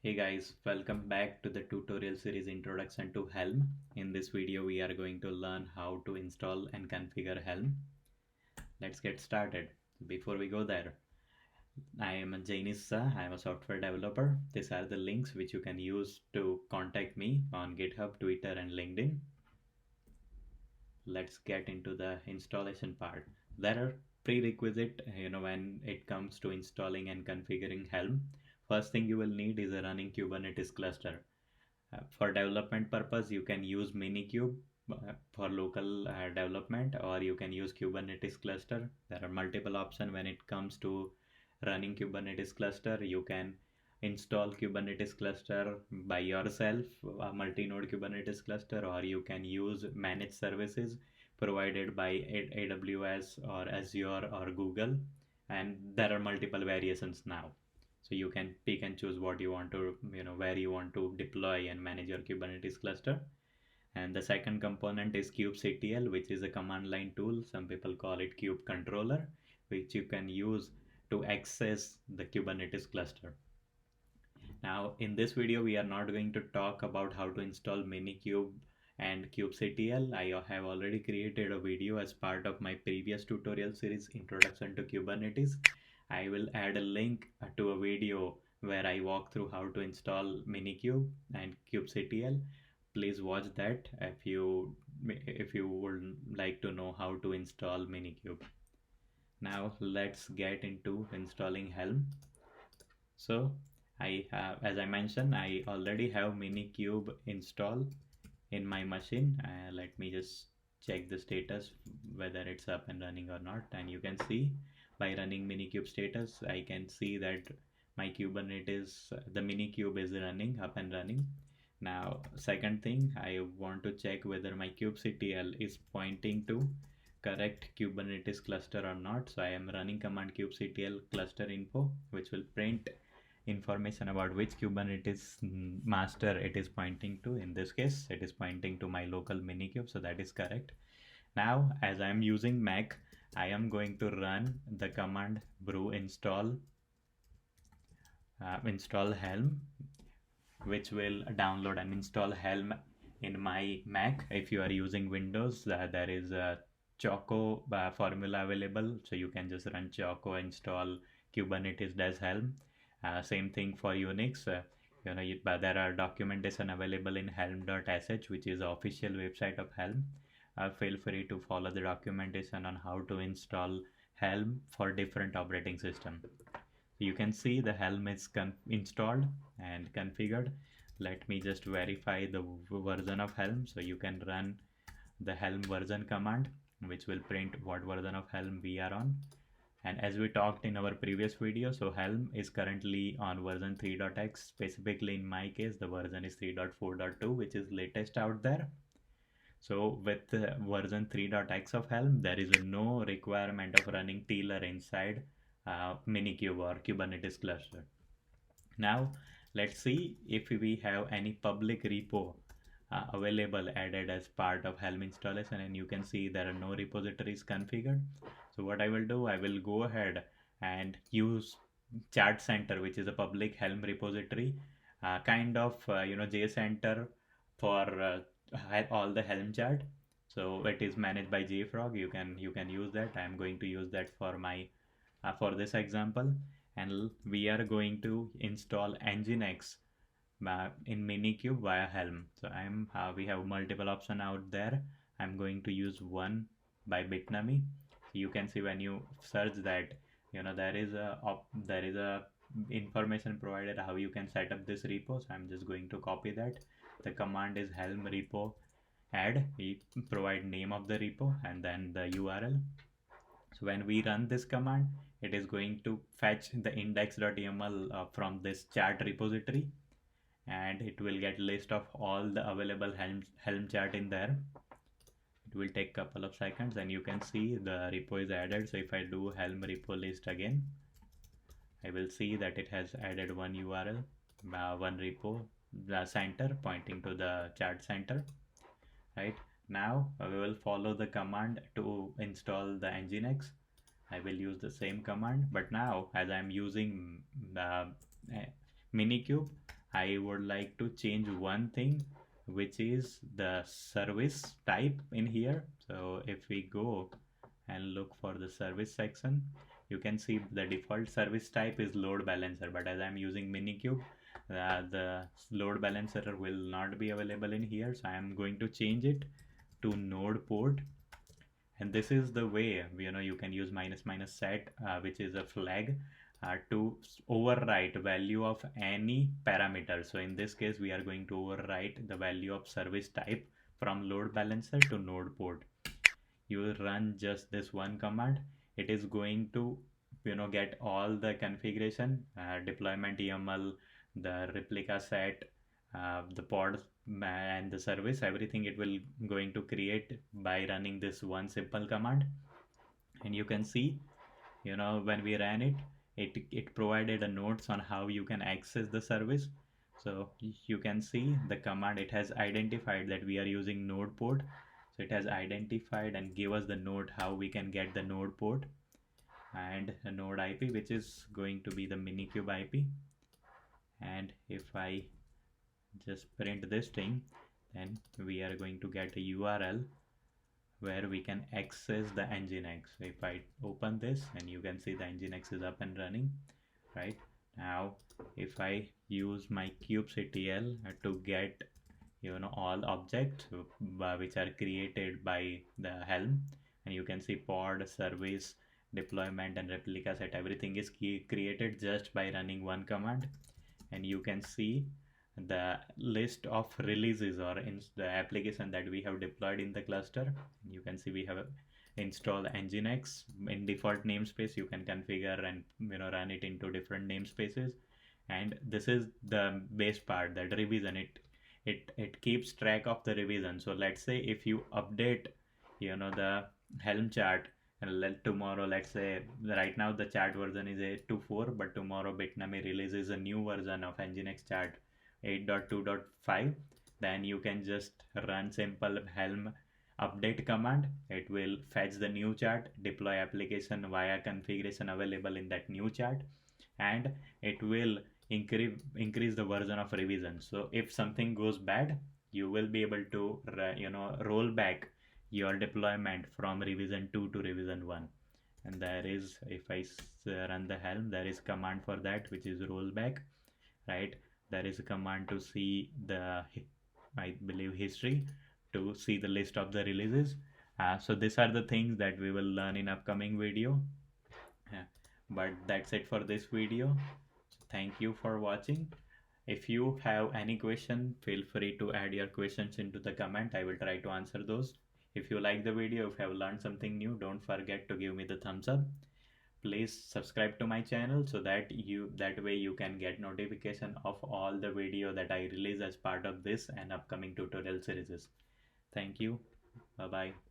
Hey guys, welcome back to the tutorial series Introduction to Helm. In this video, we are going to learn how to install and configure Helm. Let's get started. Before we go there, I am a JainishShah. I am a software developer. These are the links which you can use to contact me on GitHub, Twitter, and LinkedIn. Let's get into the installation part. There are prerequisite, when it comes to installing and configuring Helm. First thing you will need is a running Kubernetes cluster. For development purpose, you can use Minikube for local development, or you can use Kubernetes cluster. There are multiple options when it comes to running Kubernetes cluster. You can install Kubernetes cluster by yourself, a multi-node Kubernetes cluster, or you can use managed services provided by AWS or Azure or Google. And there are multiple variations now. So you can pick and choose what you want to, where you want to deploy and manage your Kubernetes cluster. And the second component is kubectl, which is a command line tool. Some people call it kube controller, which you can use to access the Kubernetes cluster. Now, in this video, we are not going to talk about how to install Minikube and kubectl. I have already created a video as part of my previous tutorial series, Introduction to Kubernetes. I will add a link to a video where I walk through how to install Minikube and kubectl. Please watch that if you would like to know how to install Minikube. Now let's get into installing Helm. So as I mentioned, I already have Minikube installed in my machine. Let me just check the status whether it's up and running or not. And you can see by running Minikube status, I can see that my Kubernetes, the Minikube is running, up and running. Now, second thing, I want to check whether my kubectl is pointing to correct Kubernetes cluster or not. So I am running command kubectl cluster info, which will print information about which Kubernetes master it is pointing to. In this case, it is pointing to my local Minikube, so that is correct. Now, as I am using Mac, I am going to run the command brew install Helm, which will download and install Helm in my Mac. If you are using Windows, there is a Choco formula available, so you can just run Choco install Kubernetes Helm. Same thing for Unix. There are documentation available in helm.sh, which is the official website of Helm. Feel free to follow the documentation on how to install Helm for different operating system. You can see the Helm is installed and configured. Let me just verify the version of Helm. So you can run the Helm version command, which will print what version of Helm we are on. And as we talked in our previous video, so Helm is currently on version 3.x. Specifically in my case, the version is 3.4.2, which is latest out there. So with version 3.x of Helm, there is no requirement of running tiller inside Minikube or Kubernetes cluster. Now let's see if we have any public repo available added as part of Helm installation, and you can see there are no repositories configured. So what I will do, I will go ahead and use Chat Center, which is a public Helm repository, kind of JCenter for all the Helm chart. So it is managed by JFrog. You can use that. I am going to use that for my for this example, and we are going to install Nginx in Minikube via Helm. So we have multiple options out there. I'm going to use one by Bitnami. You can see when you search that, there is a information provided how you can set up this repo. So I'm just going to copy that. The command is helm repo add. We provide name of the repo and then the URL. So when we run this command, it is going to fetch the index.yml from this chart repository, and it will get list of all the available Helm chart in there. It will take a couple of seconds, and you can see the repo is added. So if I do Helm repo list again, I will see that it has added one URL, one repo, the center pointing to the chart center. Right now, we will follow the command to install the Nginx. I will use the same command, but now as I am using the Minikube, I would like to change one thing, which is the service type in here. So if we go and look for the service section, you can see the default service type is load balancer, but as I'm using Minikube, the load balancer will not be available in here, so I'm going to change it to node port. And this is the way, you can use minus minus set, which is a flag, to overwrite value of any parameter. So in this case, we are going to overwrite the value of service type from load balancer to node port. You will run just this one command. It is going to get all the configuration, deployment YAML, the replica set, the pod and the service, everything it will going to create by running this one simple command. And you can see, when we ran it provided a notes on how you can access the service. So you can see the command, it has identified that we are using node port. So it has identified and give us the node how we can get the node port and a node IP, which is going to be the Minikube IP. And if I just print this thing, then we are going to get a URL where we can access the Nginx. So if I open this, and you can see the Nginx is up and running. Right now, if I use my kubectl to get all objects which are created by the Helm, and you can see pod, service, deployment and replica set, everything is created just by running one command. And you can see the list of releases or in the application that we have deployed in the cluster. You can see we have installed Nginx in default namespace. You can configure and run it into different namespaces. And this is the base part, that revision, it keeps track of the revision. So let's say if you update the Helm chart, and tomorrow, let's say right now the chart version is 8.2.4, but tomorrow Bitnami releases a new version of Nginx chart 8.2.5, then you can just run simple Helm update command. It will fetch the new chart, deploy application via configuration available in that new chart, and it will increase the version of revision. So if something goes bad, you will be able to roll back your deployment from revision 2 to revision 1. And there is, if I run the Helm, there is command for that, which is rollback. Right, there is a command to see the, I believe, history, to see the list of the releases. So these are the things that we will learn in upcoming video. But that's it for this video. So thank you for watching. If you have any question, feel free to add your questions into the comment. I will try to answer those. If you like the video, if you have learned something new, don't forget to give me the thumbs up. Please subscribe to my channel so that way you can get notification of all the video that I release as part of this and upcoming tutorial series. Thank you. Bye bye.